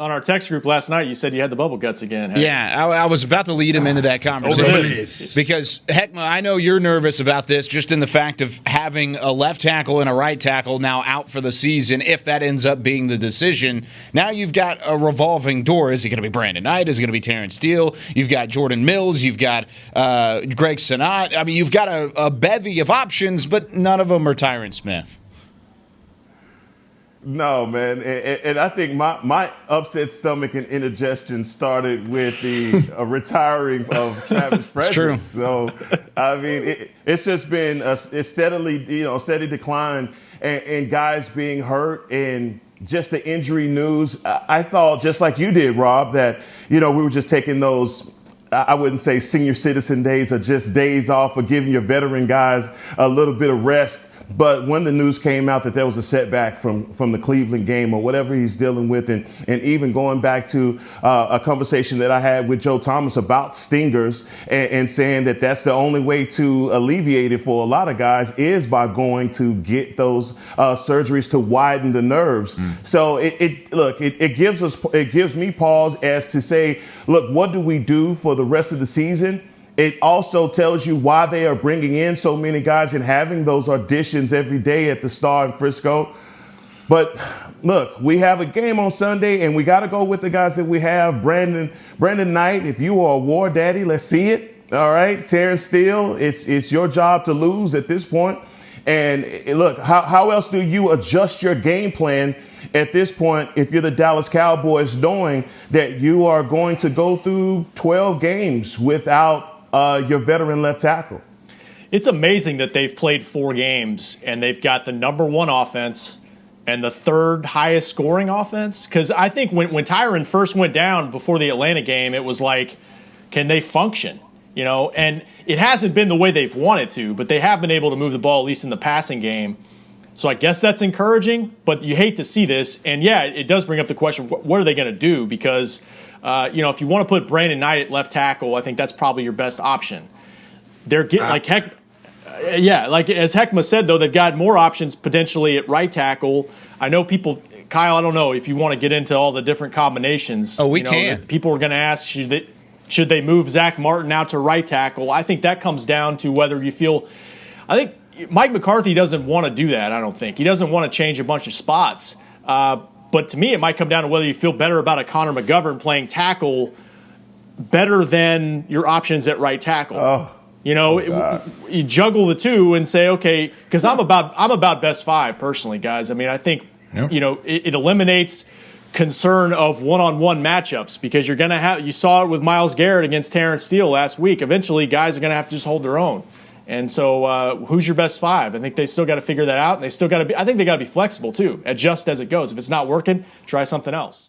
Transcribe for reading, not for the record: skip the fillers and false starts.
on our text group last night, you said you had the bubble guts again. Hey? Yeah, I was about to lead him into that conversation because, Heckma, I know you're nervous about this just in the fact of having a left tackle and a right tackle now out for the season. If that ends up being the decision, now you've got a revolving door. Is it going to be Brandon Knight? Is it going to be Terrence Steele? You've got Jordan Mills. You've got Greg Sinat. I mean, you've got a bevy of options, but none of them are Tyron Smith. No, man. And I think my upset stomach and indigestion started with the retiring of Travis Frederick. It's true. So, I mean, it's just been a steady decline and guys being hurt and just the injury news. I thought, just like you did, Rob, that, we were just taking those, I wouldn't say senior citizen days or just days off or giving your veteran guys a little bit of rest. But when the news came out that there was a setback from the Cleveland game or whatever he's dealing with, and even going back to a conversation that I had with Joe Thomas about stingers and saying that that's the only way to alleviate it for a lot of guys is by going to get those surgeries to widen the nerves. So it gives me pause as to say, look, what do we do for the rest of the season? It also tells you why they are bringing in so many guys and having those auditions every day at the Star in Frisco. But look, we have a game on Sunday, and we got to go with the guys that we have. Brandon Knight, if you are a war daddy, let's see it. All right, Terrence Steele, it's your job to lose at this point. And look, how else do you adjust your game plan at this point if you're the Dallas Cowboys, knowing that you are going to go through 12 games without your veteran left tackle? It's amazing that they've played 4 games and they've got the number 1 offense and the 3rd highest scoring offense. Because I think when Tyron first went down before the Atlanta game, it was like, can they function? And it hasn't been the way they've wanted to, but they have been able to move the ball, at least in the passing game. So I guess that's encouraging, but you hate to see this. And yeah, it does bring up the question, what are they going to do? Because if you want to put Brandon Knight at left tackle, I think that's probably your best option. They're getting like as Heckma said, though, they've got more options potentially at right tackle. I know people, Kyle, I don't know if you want to get into all the different combinations. Oh, we can. People are going to ask, should they move Zach Martin out to right tackle? I think that comes down to whether you feel. I think Mike McCarthy doesn't want to do that. I don't think he doesn't want to change a bunch of spots. But to me, it might come down to whether you feel better about a Connor McGovern playing tackle better than your options at right tackle. You juggle the two and say, okay, because I'm about best 5 personally, guys. I mean, I think it eliminates concern of one-on-one matchups because you're going to have. You saw it with Myles Garrett against Terrence Steele last week. Eventually, guys are going to have to just hold their own. And so who's your best 5? I think they still got to figure that out, and they still got to be – I think they got to be flexible too, adjust as it goes. If it's not working, try something else.